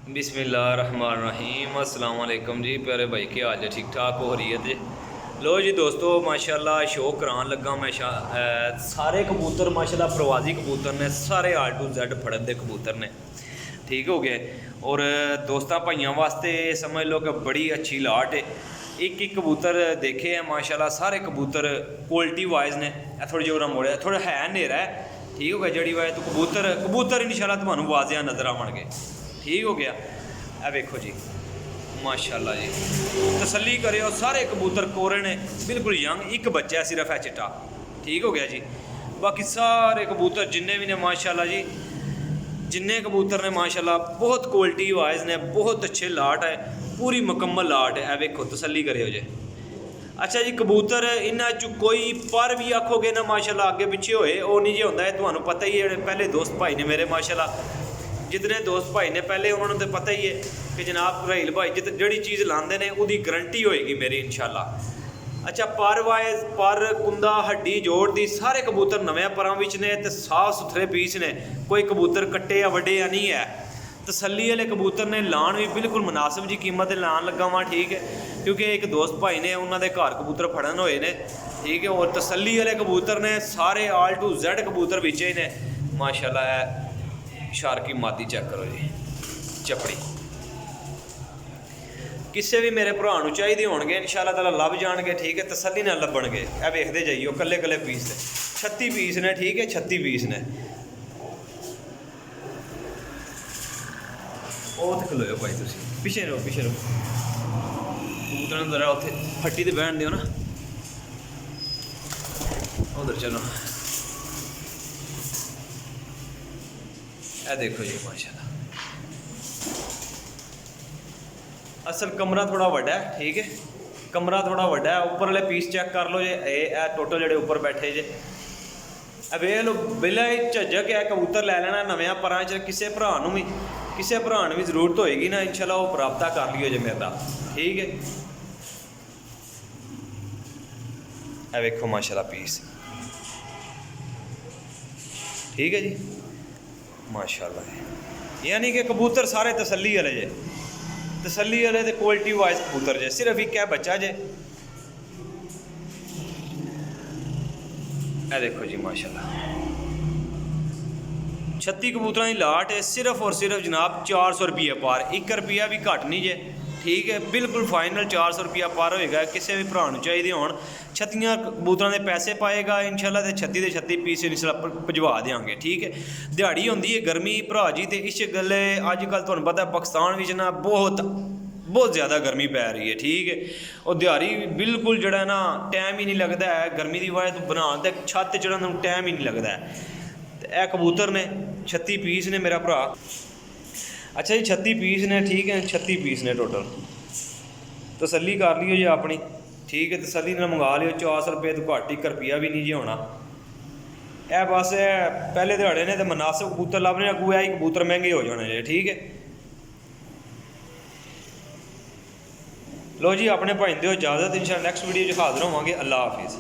बिस्मिल्लाहिर्रहमानिर्रहीम अस्सलाम वालेकुम जी प्यारे भाई के हाल है ठीक ठाक हो रही है जी। लो जी दोस्तों माशाल्लाह शो करान लगा मैं सारे कबूतर माशाल्लाह प्रवासी कबूतर ने सारे A to Z फड़न दे कबूतर ने ठीक हो गए। और दोस्तों भाइयों वास्ते समझ लो कि बड़ी अच्छी लाट है। एक एक कबूतर देखे हैं माशाल्लाह सारे कबूतर क्वालिटी वाइज ने। थोड़ी जोरा मोड़े थोड़ा है नेरा है ठीक हो गया जड़ी वाइज तो कबूतर कबूतर इंशाल्लाह तुहानू वाजिया नज़र आवणगे ठीक हो गया। ए वेखो जी माशाल्लाह जी तसल्ली करो सारे कबूतर कोरे ने बिल्कुल यंग एक बच्चा सिर्फ है चिट्टा ठीक हो गया जी। बाकी सारे कबूतर जिन्ने भी ने माशाल्लाह जी जिन्ने कबूतर ने माशाल्लाह बहुत क्वालिटी वाइज ने बहुत अच्छे लाट है पूरी मुकम्मल लाट है। वेखो तसल्ली करो जी। अच्छा जी कबूतर इन्हां च कोई पर भी आखोगे ना माशाल्लाह आगे पिछे होए वो नहीं जे होंदा है तुहानू पता ही है। पहले दोस्त भाई ने मेरे माशाल्लाह जितने दोस्त भाई ने पहले उन्होंने तो पता ही है कि जनाब राहील भाई जी चीज़ लाते हैं उसकी गारंटी होएगी मेरी इंशाल्लाह। अच्छा पर वाइज पर कुंदा हड्डी जोड़ दी सारे कबूतर नवे परां विच ने ते साफ सुथरे पीस ने कोई कबूतर कट्टे या वड्डे या नहीं है। तसल्ली वाले कबूतर ने लान भी बिल्कुल मुनासिब जी कीमत लान लगा वहाँ ठीक है क्योंकि एक दोस्त भाई ने उन्होंने घर कबूतर फड़न होए ने ठीक है। और तसल्ली वाले कबूतर ने सारे A to Z कबूतर बिचे ने माशाल्लाह है। शार्की मादी चेक करो जी चपड़ी किसी भी मेरे भरा चाहिए होंगे इंशाल्लाह ताला लभ जाएंगे ठीक है तसल्ली ना लभणगे। ए वेखते जाइए कल्ले कल्ले पीस ने 36 पीस ने ठीक है 36 पीस ने। खलोयो भाई तुम पिछे रहो कबूतर जरा उत्थे फट्टी ते बहन दियो ना उधर चलो। ए देखो जी माशाल्लाह असल कमरा थोड़ा वड्डा है ठीक है कमरा थोड़ा वड्डा है। ऊपर वाले पीस चेक कर लो जे ए टोटल जेडे ऊपर बैठे जे वे लो बिला झजक है कबूतर लै लेना नवे परां च किसी भरा भी जरूरत होएगी ना इंशाल्लाह वो प्राप्ता कर लियो जे मेरा ठीक है। ए वेखो माशाल्लाह पीस ठीक है जी माशाल्लाह। यानी कि कबूतर सारे तसल्ली वाले जे तसल्ली वाले तो क्वालिटी वाइज कबूतर जे सिर्फ एक है बच्चा जे। ए देखो जी माशाल्लाह 36 कबूतर की लाट है सिर्फ और सिर्फ जनाब 400 रुपये पार 1 रुपया भी घट नहीं जे ठीक है बिल्कुल फाइनल 400 रुपया पार होएगा। किसी भी भरा चाहिए हो 36 कबूतर के पैसे पाएगा इंशाल्लाह ते 36 के 36 पीस इंशाल्लाह भिजवा देंगे ठीक है। दिहाड़ी होंदी है गर्मी भरा जी तो इस गल्ले अजकल तुहानू पता पाकिस्तान में ना बहुत ज़्यादा गर्मी पै रही है ठीक है। और दिहाड़ी बिल्कुल जड़ा ना टाइम ही नहीं लगता है गर्मी की वजह तो बना छत चढ़न टाइम ही नहीं लगता है। तो यह कबूतर ने 36 पीस ने मेरा भरा। अच्छा जी 36 पीस ने ठीक है 36 पीस ने टोटल तसल्ली कर लियो जी अपनी ठीक है तसल्ली ने मंगा लियो 400 रुपये तो घट 1 रुपया भी नहीं जी होना। यह बस पहले दिहाड़े ने तो मुनासिब कबूतर लभने अगू ही कबूतर महंगे हो जाने जी ठीक है। लो जी अपने भाई दो इजाज़त इंशाल्लाह नेक्स्ट वीडियो हाजिर होवांगे। अल्लाह हाफिज़।